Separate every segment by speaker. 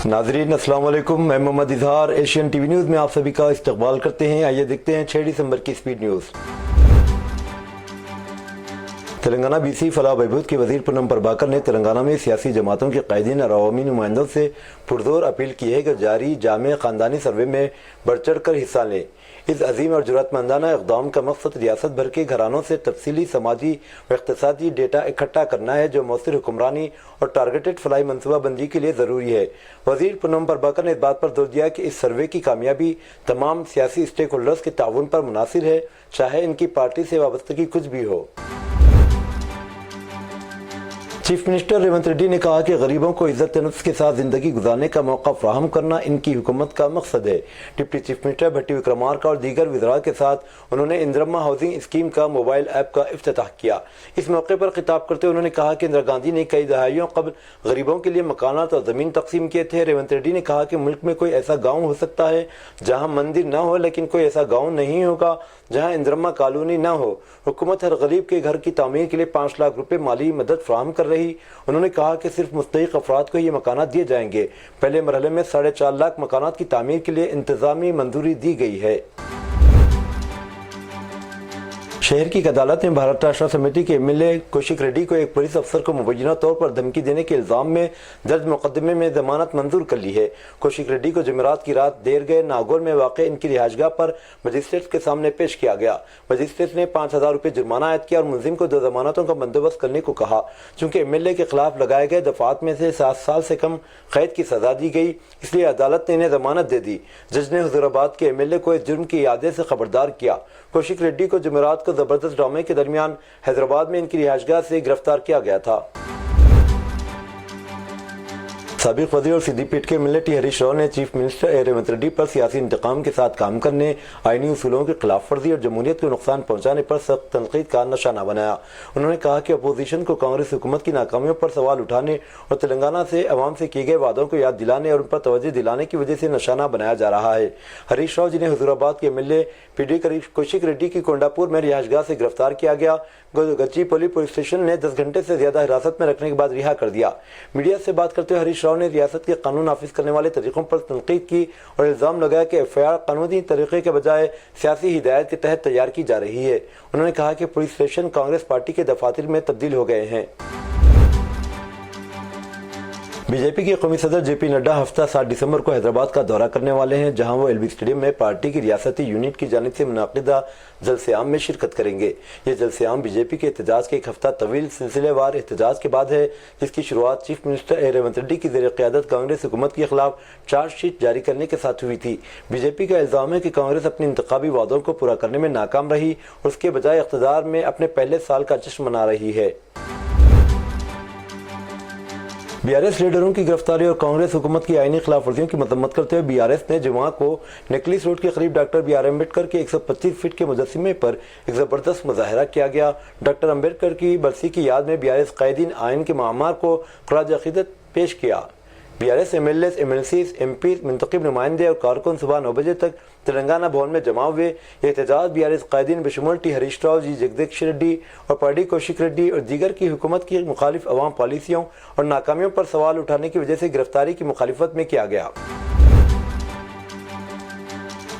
Speaker 1: नाजरीन अस्सलाम वालेकुम, मैं Mohammad Izhar Asian TV news में आप सभी का इस्तकबाल करते हैं। आइए देखते हैं 6 दिसंबर की स्पीड न्यूज़। तेलंगाना बीसी फलाह बहबूद के वजीर पूनम प्रभाकर ने तेलंगाना में सियासी जमातों के कायदीन और अवामी नुमाइंदों से पुरजोर अपील की है कि जारी जामे ख़ानदानी सर्वे में बढ़ चढ़ कर हिस्सा लें। इस अजीम और जुर्रतमंदाना इक़दाम का मकसद रियासत भर के घरानों से तफसीली समाजी व इक़्तिसादी डेटा इकट्ठा करना है जो मौसर हुक्मरानी और टारगेटेड फलाही मनसूबाबंदी के लिए ज़रूरी है। वजीर पूनम प्रभाकर ने इस बात पर जोर दिया कि इस सर्वे की कामयाबी तमाम सियासी स्टेक होल्डर्स के ताउन पर मुनासिर है, चाहे इनकी पार्टी से वाबस्तगी कुछ भी हो। चीफ मिनिस्टर रेवंत रेड्डी ने कहा कि गरीबों को इज्जत नफ्स के साथ जिंदगी गुजारने का मौका फराहम करना इनकी हुकूमत का मकसद है। डिप्टी चीफ मिनिस्टर भट्टी विक्रमार्का और दीगर वज़रा के साथ उन्होंने इंदिरम्मा हाउसिंग स्कीम का मोबाइल ऐप का इफ्तिताह किया। इस मौके पर खिताब करते हुए उन्होंने कहा कि इंदिरा गांधी ने कई दहाइयों कबल गरीबों के लिए मकानात और ज़मीन तकसीम किए थे। रेवंत रेड्डी ने कहा कि मुल्क में कोई ऐसा गाँव हो सकता है जहाँ मंदिर न हो, लेकिन कोई ऐसा गाँव नहीं होगा जहाँ इंदिरम्मा कॉलोनी न हो। हुकूमत हर गरीब के घर की तामीर के लिए 5 लाख रुपए माली मदद फराहम कर रही। उन्होंने कहा कि सिर्फ मुस्तहिक अफराद को ये मकानात दिए जाएंगे। पहले मरहले में 4.5 लाख मकानात की तामीर के लिए इंतजामी मंजूरी दी गई है। शहर की एक अदालत ने भारत राष्ट्र समिति के एमएलए कौशिक रेड्डी को एक पुलिस अफसर को मुबैना तौर पर धमकी देने के इल्जाम में दर्ज मुकदमे में जमानत मंजूर कर ली है। कौशिक रेड्डी को जुमेरात की रात देर गए नागौर में वाक़े इनकी रिहाइशगाह पर मजिस्ट्रेट के सामने पेश किया गया। मजिस्ट्रेट ने 5,000 रुपये जुर्माना आयद किया और मुलजिम को 2 जमानतों का बंदोबस्त करने को कहा। चूंकि एमएलए के खिलाफ लगाए गए दफात में से 7 साल से कम कैद की सजा दी गई, इसलिए अदालत ने इन्हें जमानत दे दी। जज ने हुजूराबाद के एमएलए को इस जुर्म की इयादे से खबरदार किया। कौशिक रेड्डी को जुमेरात को जबरदस्त ड्रामे के दरमियान हैदराबाद में इनकी रिहाइशगाह से गिरफ्तार किया गया था। साबिक वज़ीर और सिद्दीपीठ के एमएलए टी हरीश राव ने चीफ मिनिस्टर रेवंत रेड्डी पर सियासी इंतकाम के साथ काम करने, आईनी उसूलों की खिलाफ वर्जी और जमहूरियत को नुकसान पहुंचाने पर सख्त तनकीद का निशाना बनाया। उन्होंने कहा कि अपोजिशन को कांग्रेस हुकूमत की नाकामियों पर सवाल उठाने और तेलंगाना से अवाम से किए गए वादों को याद दिलाने और उन पर तवज्जो दिलाने की वजह से निशाना बनाया जा रहा है। हरीश राव जिन्हें हुजूराबाद के एमएलए पीडी कौशिक रेड्डी की कोंडापुर में रिहाइशगाह से गिरफ्तार किया गया, गच्चीपोली पुलिस स्टेशन ने 10 घंटे से ज्यादा हिरासत में रखने के बाद रिहा कर दिया। मीडिया से बात करते हुए हरीश राव ने रियासत के कानून नाफिज करने वाले तरीकों पर तनकीद की और इल्जाम लगाया कि एफआईआर कानूनी तरीके के बजाय सियासी हिदायत के तहत तैयार की जा रही है। उन्होंने कहा कि पुलिस स्टेशन कांग्रेस पार्टी के दफातर में तब्दील हो गए हैं। बीजेपी के कौमी सदर जेपी नड्डा हफ्ता 7 दिसंबर को हैदराबाद का दौरा करने वाले हैं, जहां वो एलबी स्टेडियम में पार्टी की रियासती यूनिट की जानिब से मुनाकिदा जलसे-आम में शिरकत करेंगे। ये जलसे-आम बीजेपी के एहतजाज के एक हफ्ता तवील सिलसिलेवार एहतजाज के बाद है, जिसकी शुरुआत चीफ मिनिस्टर रेवंत रेड्डी की ज़ेर क़यादत कांग्रेस हुकूमत के खिलाफ चार्जशीट जारी करने के साथ हुई थी। बीजेपी का इल्ज़ाम है कि कांग्रेस अपने इंतखाबी वादों को पूरा करने में नाकाम रही और उसके बजाय इक़्तिदार में अपने पहले साल का जश्न मना रही है। बीआरएस लीडरों की गिरफ्तारी और कांग्रेस हुकूमत की आईनी खिलाफ वर्जियों की मजम्मत करते हुए बीआरएस ने जुमा को नेकलिस रोड के करीब डॉक्टर बी.आर. अम्बेडकर के 125 फीट के मुजस्समे पर एक जबरदस्त मुजाहरा किया गया। डॉक्टर अम्बेडकर की बरसी की याद में बीआरएस कायदीन आइन के मामार को खराज अकीदत पेश किया। बीआरएस एमएलए, एमएलसीज, एमपी, मुंतखब नुमाइंदे और कारकुन सुबह 9 बजे तक तेलंगाना भवन में जमा हुए। ये एहतजाज बीआरएस कायदीन बशमूल टी हरीश राव जी, जगदीश रेड्डी और पार्टी कौशिक रेड्डी और दीगर की हुकूमत की मुखालिफ अवाम पॉलिसियों और नाकामियों पर सवाल उठाने की वजह से गिरफ्तारी की मुखालिफत में किया गया।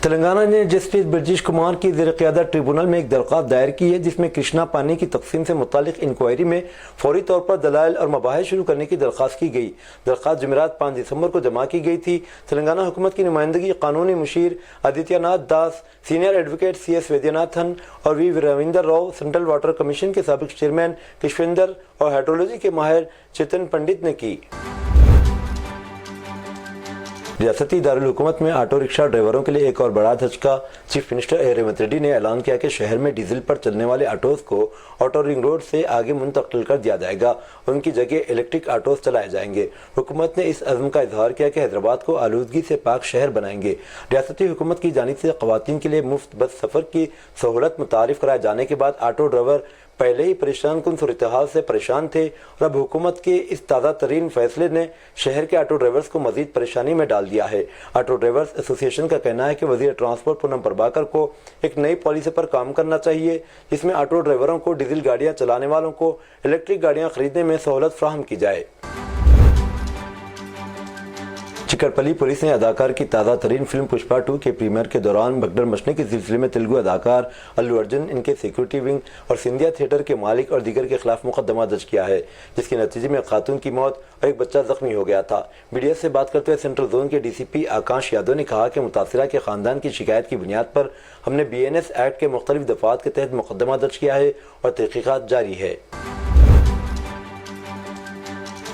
Speaker 1: तेलंगाना ने जस्टिस ब्रजेश कुमार की ज़ेर क़यादत ट्रिब्यूनल में एक दरख्वास्त दायर की है, जिसमें कृष्णा पानी की तकसीम से मुतालिक इंक्वायरी में फौरी तौर पर दलाइल और मबाहिस शुरू करने की दरख्वास्त की गई। दरख्वास्त जुमेरात 5 दिसंबर को जमा की गई थी। तेलंगाना हुकूमत की नुमाइंदगी कानूनी मुशीर Adityanath Das, senior advocate CS Vaidyanathan और V Ravinder Rao, central water commission के साबिक चेयरमैन किशविंदर और हाइड्रोलॉजी के माहिर चेतन पंडित ने की। रियासती दारुल हुकूमत में ऑटो रिक्शा ड्राइवरों के लिए एक और बड़ा धचका। चीफ मिनिस्टर रेवंत रेड्डी ने ऐलान किया कि शहर में डीजल पर चलने वाले ऑटोज को ऑटो रिंग रोड से आगे मुंतकिल कर दिया जाएगा। उनकी जगह इलेक्ट्रिक ऑटोज चलाए जाएंगे। हुकूमत ने इस अज़्म का इजहार किया कि हैदराबाद को आलूदगी से पाक शहर बनाएंगे। रियासती हुकूमत की जानिब से ख़वातीन के लिए मुफ्त बस सफ़र की सहूलत मुतारिफ कराए जाने के बाद ऑटो ड्राइवर पहले ही परेशान कुन सूरत-ए-हाल से परेशान थे और अब हुकूमत के इस ताज़ा तरीन फैसले ने शहर के ऑटो ड्राइवर्स को मजीद परेशानी में डाल दिया है। ऑटो ड्राइवर्स एसोसिएशन का कहना है कि वज़ीर ट्रांसपोर्ट पूनम प्रभाकर को एक नई पॉलिसी पर काम करना चाहिए, जिसमें ऑटो ड्राइवरों को डीजल गाड़ियाँ चलाने वालों को इलेक्ट्रिक गाड़ियाँ खरीदने में सहूलत फराहम की जाए। चिकरपल्ली पुलिस ने अदाकार की ताज़ा तरीन फिल्म पुष्पा 2 के प्रीमियर के दौरान भगदड़ मचने के सिलसिले में तेलुगु अदाकार अल्लू अर्जुन, इनके सिक्योरिटी विंग और सिंधिया थिएटर के मालिक और दीगर के खिलाफ मुकदमा दर्ज किया है, जिसके नतीजे में खातून की मौत और एक बच्चा जख्मी हो गया था। मीडिया से बात करते हुए सेंट्रल जोन के डीसीपी आकाश यादव ने कहा कि मुतासिरा के खानदान की शिकायत की बुनियाद पर हमने BNS एक्ट के मुख्तलिफ दफात के तहत मुकदमा दर्ज किया है और तहकीकात जारी है।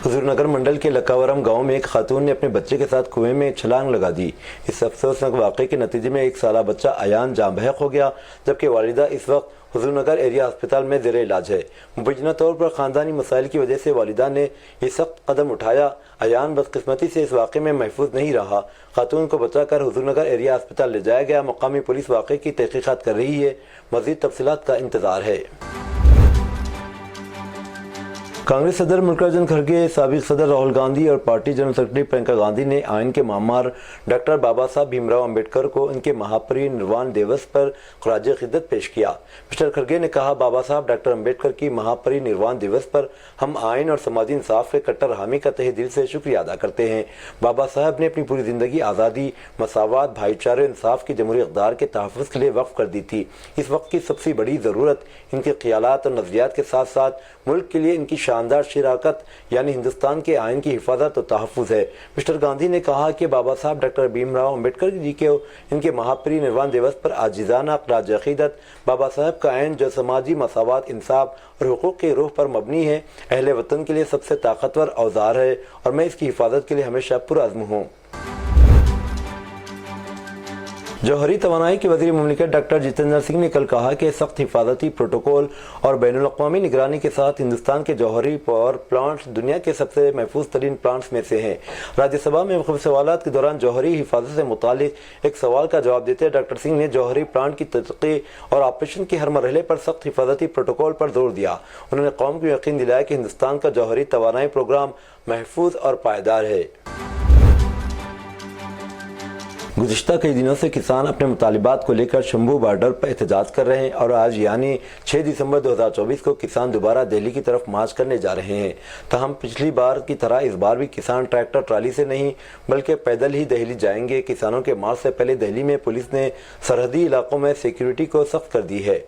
Speaker 1: हुजूरनगर मंडल के लक्कावरम गांव में एक खातून ने अपने बच्चे के साथ कुएं में छलांग लगा दी। इस अफसोसनाक वाक़े के नतीजे में 1 साला बच्चा अयान जाँ बहक हो गया, जबकि वालिदा इस वक्त हुजूरनगर एरिया अस्पताल में ज़ेरे इलाज है। मुबैना तौर पर ख़ानदानी मसाइल की वजह से वालिदा ने ये सख्त कदम उठाया। अयान बदकिस्मती से इस वाक़े में महफूज नहीं रहा। खातून को बचाकर हुजूरनगर एरिया अस्पताल ले जाया गया। मकामी पुलिस वाक़े की तहक़ीक़ात कर रही है। मज़ीद तफसीलात का इंतज़ार है। कांग्रेस सदर मल्लिकार्जुन खड़गे, साबिक सदर राहुल गांधी और party general secretary Priyanka Gandhi ने आइन के मामार डॉक्टर बाबा साहब भीमराव अंबेडकर को उनके महापरिनिर्वाण दिवस पर ख़राज क़िद्दत पेश किया। मिस्टर खड़गे ने कहा, बाबा साहब डॉक्टर अंबेडकर की महापरिनिर्वाण दिवस पर हम आइन और समाजी इंसाफ के कट्टर हामी का तहे दिल से शुक्रिया अदा करते हैं। बाबा साहब ने अपनी पूरी ज़िंदगी आज़ादी, मसावत, भाईचारे, इंसाफ की जमहूरी इक़्तिदार के तहफ़्फ़ुज़ के लिए वक्फ़ कर दी थी। इस वक्त की सबसे बड़ी ज़रूरत इनके ख़यालात और नज़रियात के साथ साथ मुल्क के लिए इनकी शानदार शिराकत यानी हिंदुस्तान के आइन की हिफाजत और तहफ़्फ़ुज़ है। मिस्टर गांधी ने कहा कि बाबा साहब डॉक्टर भीमराव अंबेडकर जी के इनके महापरिनिर्वाण दिवस पर आजिज़ाना ख़राज अक़ीदत बाबा साहब का आइन जो समाजी मसावत, इंसाफ और हुकूक़ के रूह पर मबनी है, अहले वतन के लिए सबसे ताकतवर औजार है और मैं इसकी हिफाजत के लिए हमेशा पुरअज़्म हूँ। जौहरी तवानाई के वज़ीर मुमलिकत डॉक्टर जितेंद्र सिंह ने कल कहा कि सख्त हिफाजती प्रोटोकॉल और बैनुल अक़वामी निगरानी के साथ हिंदुस्तान के जौहरी पावर प्लांट्स दुनिया के सबसे महफूज तरीन प्लांट्स में से हैं। राज्यसभा में मुख्तलिफ सवालात के दौरान जौहरी हिफाजत से मुतालिक एक सवाल का जवाब देते हुए डॉक्टर सिंह ने जौहरी प्लांट की तरक्की और ऑपरेशन के हर मरहले पर सख्त हिफाजती प्रोटोकॉल पर जोर दिया। उन्होंने कौम को यकीन दिलाया कि हिंदुस्तान का जौहरी तवानाई प्रोग्राम महफूज और पायदार है। गुज़िश्ता कई दिनों से किसान अपने मुतालिबात को लेकर शंभू बॉर्डर पर एहतजाज कर रहे हैं और आज यानी 6 दिसंबर 2024 को किसान दोबारा दिल्ली की तरफ मार्च करने जा रहे हैं। तहम पिछली बार की तरह इस बार भी किसान ट्रैक्टर ट्राली से नहीं बल्कि पैदल ही दिल्ली जाएंगे। किसानों के मार्च से पहले दिल्ली में पुलिस ने सरहदी इलाकों में सिक्योरिटी को सख्त कर दी है।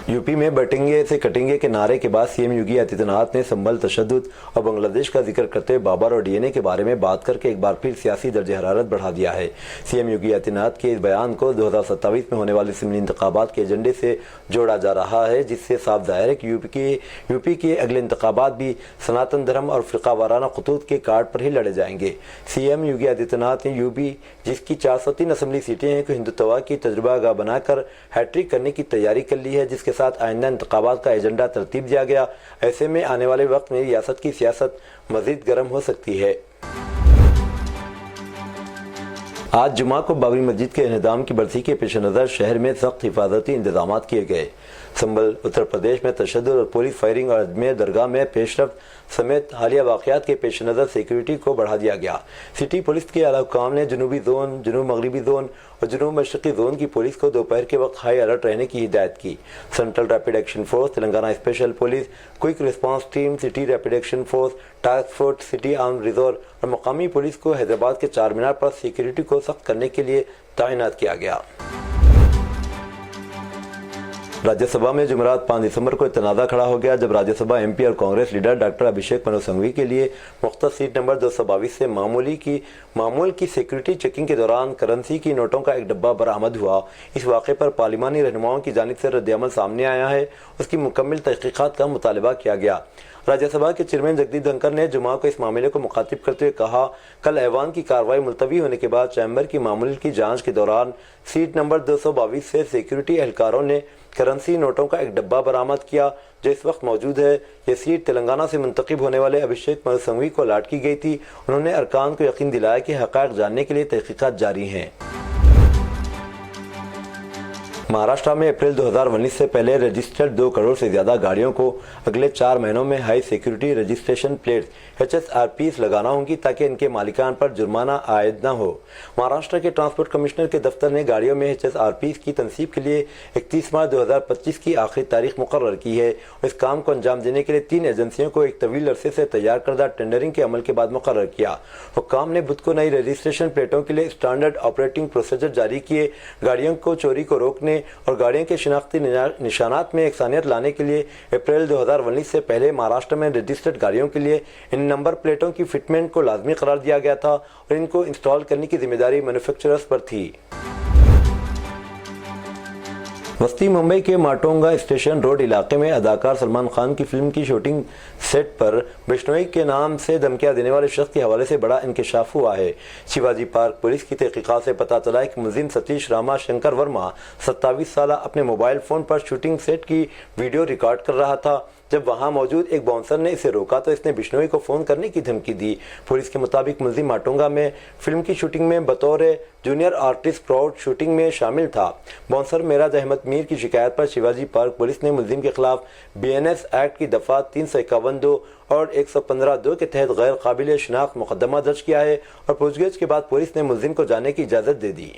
Speaker 1: यूपी में बटेंगे से कटेंगे के नारे के बाद सीएम योगी आदित्यनाथ ने संभल, तशद्दुद और बांग्लादेश का जिक्र करते हुए बाबर और डीएनए के बारे में बात करके एक बार फिर सियासी दर्ज हरारत बढ़ा दिया है। सीएम योगी आदित्यनाथ के इस बयान को 2027 में होने वाले असेंबली इंतखाबात के एजेंडे से जोड़ा जा रहा है, जिससे साफ जाहिर है कि यूपी के अगले इंतखाबात भी सनातन धर्म और फ़िरका वाराना खतूत के कार्ड पर ही लड़े जाएंगे। सीएम योगी आदित्यनाथ ने यूपी, जिसकी 403 असेंबली सीटें हैं, को हिंदुत्व की तजुर्बागाह बनाकर हैट्रिक करने की तैयारी कर ली है, जिसके साथ आइंदा इंतखाबात का एजेंडा तरतीब दिया गया। ऐसे में आने वाले वक्त में रियासत की सियासत मजीद गर्म हो सकती है। आज जुमा को बाबरी मस्जिद के इन्हदाम की बरसी के पेश नज़र शहर में सख्त हिफाजती इंतजाम किए गए। संभल उत्तर प्रदेश में तशद्दुद और पुलिस फायरिंग और अजमेर दरगाह में पेशरफ्त समेत हालिया वाक़यात के पेश नज़र सिक्योरिटी को बढ़ा दिया गया। सिटी पुलिस के आला हुकाम ने जनूबी जोन, जनूब मगरबी जोन और जनूब मशरक़ी जोन की पुलिस को दोपहर के वक्त हाई अलर्ट रहने की हिदायत की। Central rapid action force, Telangana special police, quick response team, city rapid action force, task force, city arm reserve और मकामी पुलिस को हैदराबाद के चार मीनार पर सिक्योरिटी को सख्त करने के लिए तैनात किया गया। राज्यसभा में जुमेरात 5 दिसंबर को तनाज़ा खड़ा हो गया जब राज्यसभा एमपी और कांग्रेस लीडर डॉक्टर अभिषेक मनु संघवी के लिए मुख्तस सीट नंबर 222 से मामूल की सिक्योरिटी चेकिंग के दौरान करेंसी की नोटों का एक डब्बा बरामद हुआ। इस वाक़े पर पार्लिमानी रहनुमाओं की जानिब से रद्द-ए-अमल सामने आया है। उसकी मुकम्मल तहक़ीक़ात का मुतालबा किया गया। राज्यसभा के चेयरमैन जगदीप धनखड़ ने जुमा को इस मामले को मुखातिब करते हुए कहा, कल ऐवान की कार्रवाई मुलतवी होने के बाद चैम्बर की मामूल की जांच के दौरान सीट नंबर 222 से सिक्योरिटी एहलकारों ने करेंसी नोटों का एक डब्बा बरामद किया जो इस वक्त मौजूद है। ये सीट तेलंगाना से मुंतखब होने वाले अभिषेक मनु संघवी को अलाट की गई थी। उन्होंने अरकान को यकीन दिलाया कि हक़ाइक़ जानने के लिए तहक़ीक़ात जारी हैं। महाराष्ट्र में अप्रैल 2019 से पहले रजिस्टर्ड 2 करोड़ से ज्यादा गाड़ियों को अगले 4 महीनों में high security registration plates HSRPs लगाना होंगी ताकि इनके मालिकान पर जुर्माना आयद न हो। महाराष्ट्र के ट्रांसपोर्ट कमिश्नर के दफ्तर ने गाड़ियों में HSRPs की तनसीब के लिए 31 मार्च 2025 की आखिरी तारीख मुकर्रर की है। इस काम को अंजाम देने के लिए 3 एजेंसियों को एक तवील अरसे से तैयार करदा टेंडरिंग के अमल के बाद मुकर्रर किया। हुक्काम ने बुध को नई रजिस्ट्रेशन प्लेटों के लिए स्टैंडर्ड ऑपरेटिंग प्रोसीजर जारी किए। गाड़ियों को चोरी को रोकने और गाड़ियों के शिनाख्ती निशानात में एकसानियत लाने के लिए अप्रैल 2019 से पहले महाराष्ट्र में रजिस्टर्ड गाड़ियों के लिए इन नंबर प्लेटों की फिटमेंट को लाजमी करार दिया गया था और इनको इंस्टॉल करने की जिम्मेदारी मैन्युफैक्चरर्स पर थी। वस्ती मुंबई के माटोंगा स्टेशन रोड इलाके में अदाकार सलमान खान की फिल्म की शूटिंग सेट पर बिश्नोई के नाम से धमकियां देने वाले शख्स के हवाले से बड़ा इंकशाफ हुआ है। शिवाजी पार्क पुलिस की तहकीकात से पता चला है कि मुलजिम सतीश रामा शंकर वर्मा 27 साल अपने मोबाइल फोन पर शूटिंग सेट की वीडियो रिकॉर्ड कर रहा था। जब वहां मौजूद एक बाउंसर ने इसे रोका तो इसने बिश्नोई को फोन करने की धमकी दी। पुलिस के मुताबिक मुलजिम माटोंगा में फिल्म की शूटिंग में बतौर जूनियर आर्टिस्ट क्राउड शूटिंग में शामिल था। बाउंसर मेराज अहमद मीर की शिकायत पर शिवाजी पार्क पुलिस ने मुलजिम के खिलाफ BNS एक्ट की दफा 351(2) और 115(2) के तहत गैर काबिल शिनाख्त मुकदमा दर्ज किया है और पूछगिछ के बाद पुलिस ने मुलजिम को जाने की इजाजत दे दी।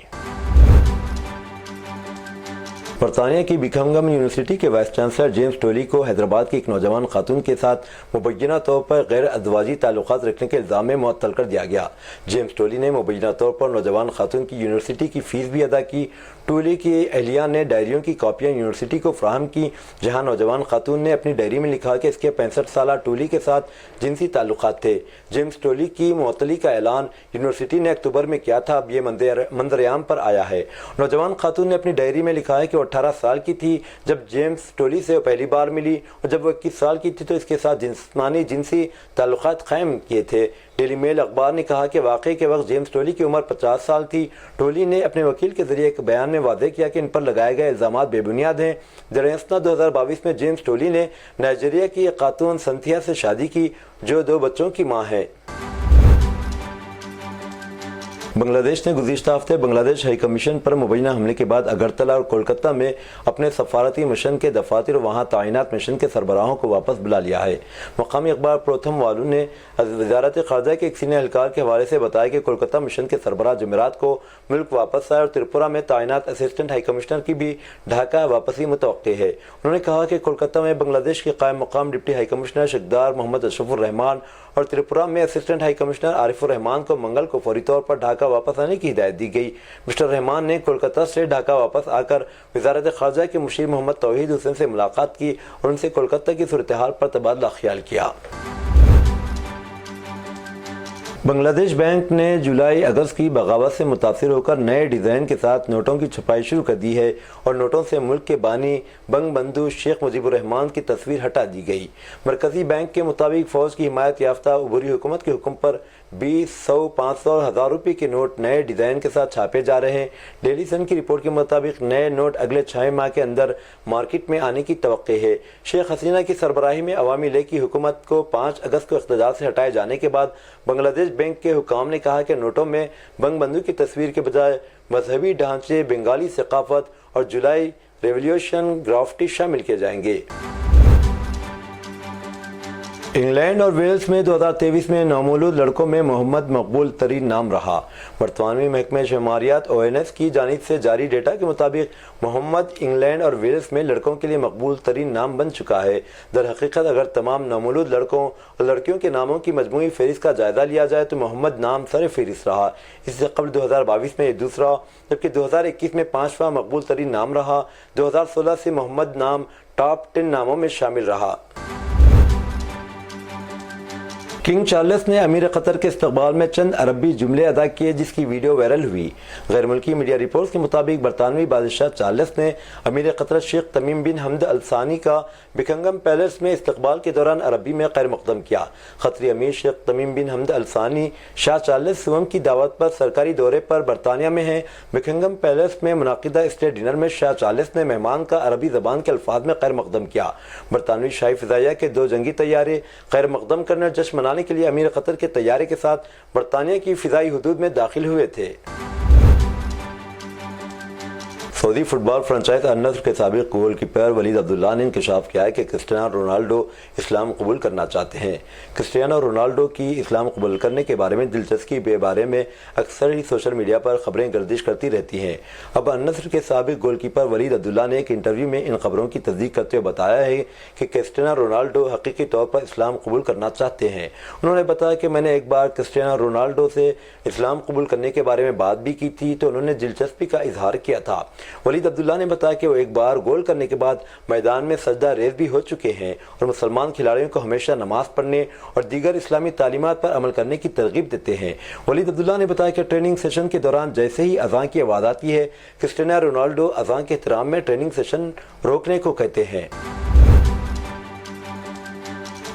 Speaker 1: बरतानिया की बिकमगम यूनिवर्सिटी के वाइस चांसलर जेम्स टोली को हैदराबाद की एक नौजवान खातून के साथ मुबैना तौर पर गैर अज़वाजी ताल्लुकात रखने के इल्ज़ाम में मुअत्तल कर दिया गया। जेम्स टोली ने मुबैना तौर पर नौजवान खातून की यूनिवर्सिटी की फीस भी अदा की। टोली की अहलिया ने डायरियों की कॉपियां यूनिवर्सिटी को फराहम की, जहां नौजवान खातून ने अपनी डायरी में लिखा कि इसके 65 साला टोली के साथ जिनसी ताल्लुकात थे। जेम्स टोली की मुअत्तली का ऐलान यूनिवर्सिटी ने अक्टूबर में किया था। अब ये मंजरेआम पर आया है। नौजवान खातून ने अपनी डायरी में लिखा है कि 18 साल की थी जब जेम्स टोली से पहली बार मिली और जब वो 21 साल की थी तो इसके साथ जिस्मानी जिनसी ताल्लुकात कायम किए थे। डेली मेल अखबार ने कहा कि वाक़े के वक्त जेम्स टोली की उम्र 50 साल थी। टोली ने अपने वकील के जरिए एक बयान में वादे किया कि इन पर लगाए गए इल्ज़ामात बेबुनियाद हैं। दरअसल 2022 में जेम्स टोली ने नाइजीरिया की एक खातून संथिया से शादी की जो 2 बच्चों की माँ है। बांग्लादेश ने गुज़िश्ता हफ्ते बांग्लादेश हाई कमीशन पर मुबैना हमले के बाद अगरतला और कोलकाता में अपने सफारती मिशन के दफातर और वहाँ तैनात मिशन के सरबराहों को वापस बुला लिया है। मकामी अखबार प्रथम वालू ने वज़ारत ख़ारजा के एक सीनियर एहलकार के हवाले से बताया कि कोलकाता मिशन के सरबराह जुमेरात को मुल्क वापस आए और त्रिपुरा में तैनात असिस्टेंट हाई कमिश्नर की भी ढाका वापसी मुतवक्की है। उन्होंने कहा कि कोलकाता में बांग्लादेश के कायम मकाम डिप्टी हाई कमिश्नर शख्दार मोहम्मद अशरफुर रहमान और त्रिपुरा में assistant high commissioner Arifur Rahman को मंगल को फौरी तौर पर ढाका वापस आने की हिदायत दी गई। मिस्टर रहमान ने कोलकाता से ढाका वापस आकर वज़ारत ख़ारजा के मुशीर मोहम्मद तौहीद हुसैन से मुलाकात की और उनसे कोलकाता की सूरत हाल पर तबादला ख्याल किया। बांग्लादेश बैंक ने जुलाई अगस्त की बगावत से मुतासिर होकर नए डिज़ाइन के साथ नोटों की छपाई शुरू कर दी है और नोटों से मुल्क के बानी बंगबंधु शेख मुजीबुर रहमान की तस्वीर हटा दी गई। मरकजी बैंक के मुताबिक फ़ौज की हिमायत याफ्ता उबरी हुकूमत के हुक्म पर 20, 100, 500 और 1000 रुपये के नोट नए डिज़ाइन के साथ छापे जा रहे हैं। डेली सन की रिपोर्ट के मुताबिक नए नोट अगले 6 माह के अंदर मार्केट में आने की तवक्को है। शेख हसीना की सरबराही में अवामी लीग की हुकूमत को 5 अगस्त को इक़्तिदार से हटाए जाने के बाद बांग्लादेश बैंक के हुकाम ने कहा कि नोटों में बंगबंधु की तस्वीर के बजाय मजहबी ढांचे, बंगाली सकाफत और जुलाई रेवोल्यूशन ग्राफिटी शामिल किए जाएंगे। इंग्लैंड और वेल्स में 2023 में नौमौलूद लड़कों में मोहम्मद मकबूल तरीन नाम रहा। बरतानवी महकमे शुमारियात ONS की जानिब से जारी डेटा के मुताबिक मोहम्मद इंग्लैंड और वेल्स में लड़कों के लिए मकबूल तरीन नाम बन चुका है। दर हकीकत अगर तमाम नौमौलूद लड़कों और लड़कियों के नामों की मजमूई फहरिस्त का जायजा लिया जाए तो मोहम्मद नाम सर फहरिस्त रहा। इससे कबल 2022 में ये दूसरा जबकि 2021 में 5वां मकबूल तरीन नाम रहा। 2016 से मोहम्मद नाम टॉप 10 नामों में शामिल रहा। किंग चार्ल्स ने अमीर कतर के इस्तकबाल में चंद अरबी जुमले अदा किए जिसकी वीडियो वायरल हुई। गैर मुल्की मीडिया रिपोर्ट्स के मुताबिक बरतानवी बादशाह चार्ल्स ने अमीर कतर शेख तमीम बिन हमद अल सानी का बिकंगम पैलेस में इस्तकबाल के दौरान अरबी में खैर मकदम किया। खतरी अमीर शेख तमीम बिन हमद अल सानी शाह चार्ल्स सुवम की दावत पर सरकारी दौरे पर बरतानिया में हैं। बिकंगम पैलेस में मुनाकिदा स्टेट डिनर में शाह चार्ल्स ने मेहमान का अरबी ज़बान के अल्फाज में खैर मकदम किया। बरतानवी शाही फ़िज़ाइया के 2 जंगी तैयारे खैर मकदम करने जश्न मनाने के लिए अमीर कतर के तैयारे के साथ बरतानिया की फिजाई हुदूद में दाखिल हुए थे। سعودی فٹ بال فرنچائز النصر کے سابق گول کیپر ولید عبداللہ نے انکشاف کیا ہے کہ کرسٹیانو رونالڈو اسلام قبول کرنا چاہتے ہیں۔ کرسٹیانو رونالڈو کی اسلام قبول کرنے کے بارے میں دلچسپی کے بارے میں اکثر ہی سوشل میڈیا پر خبریں گردش کرتی رہتی ہیں۔ اب النصر کے سابق گول کیپر ولید عبداللہ نے ایک انٹرویو میں ان خبروں کی تصدیق کرتے ہوئے بتایا ہے کہ کرسٹیانو رونالڈو حقیقی طور پر اسلام قبول کرنا چاہتے ہیں۔ انہوں نے بتایا کہ میں نے ایک بار کرسٹیانو رونالڈو سے اسلام قبول کرنے کے بارے میں بات بھی کی تھی تو انہوں نے دلچسپی کا اظہار کیا تھا۔ ولید عبداللہ نے بتایا کہ وہ ایک بار گول کرنے کے بعد میدان میں سجدہ ریز بھی ہو چکے ہیں اور مسلمان کھلاڑیوں کو ہمیشہ نماز پڑھنے اور دیگر اسلامی تعلیمات پر عمل کرنے کی ترغیب دیتے ہیں۔ ولید عبداللہ نے بتایا کہ ٹریننگ سیشن کے دوران جیسے ہی اذان کی آواز آتی ہے کرسٹیانو رونالڈو اذان کے احترام میں ٹریننگ سیشن روکنے کو کہتے ہیں۔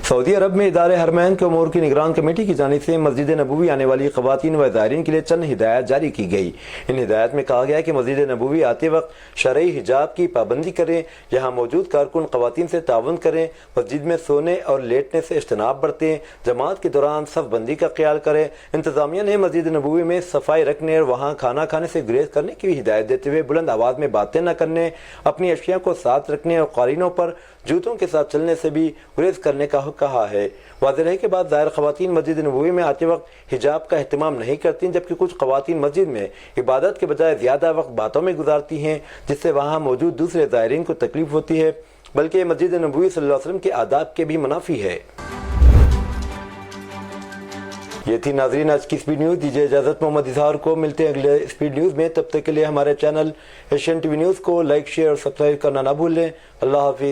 Speaker 1: سعودی عرب میں ادارے حرمین کے امور کی نگران کمیٹی کی جانب سے مسجد نبوی آنے والی خواتین و زائرین کے لیے چند ہدایات جاری کی گئی۔ ان ہدایات میں کہا گیا ہے کہ مسجد نبوی آتے وقت شرعی حجاب کی پابندی کریں، یہاں موجود کارکن خواتین سے تعاون کریں، مسجد میں سونے اور لیٹنے سے اجتناب برتیں، جماعت کے دوران صف بندی کا خیال کریں۔ انتظامیہ نے مسجد نبوی میں صفائی رکھنے اور وہاں کھانا کھانے سے گریز کرنے کی بھی ہدایت دیتے ہوئے بلند آواز میں باتیں نہ کرنے، اپنی اشیاء کو ساتھ رکھنے اور قارینوں پر جوتوں کے ساتھ چلنے سے بھی گریز کرنے کا کہا ہے۔ واضح رہے کہ بعض ظاہر خواتین مسجد نبوی میں آتے وقت حجاب کا اہتمام نہیں کرتی، جبکہ کچھ خواتین مسجد میں عبادت کے بجائے زیادہ وقت باتوں میں گزارتی ہیں، جس سے وہاں موجود دوسرے زائرین کو تکلیف ہوتی ہے، بلکہ یہ مسجد نبوی صلی اللہ علیہ وسلم کے آداب کے بھی منافی ہے۔ یہ تھی ناظرین آج کی اسپیڈ نیوز۔ دیجیے اجازت محمد اظہار کو، ملتے ہیں اگلے اسپیڈ نیوز میں، تب تک کے لیے ہمارے channel Asian T V news کو لائک، شیئر اور سبسکرائب کرنا نہ بھولیں۔ اللہ حافظ۔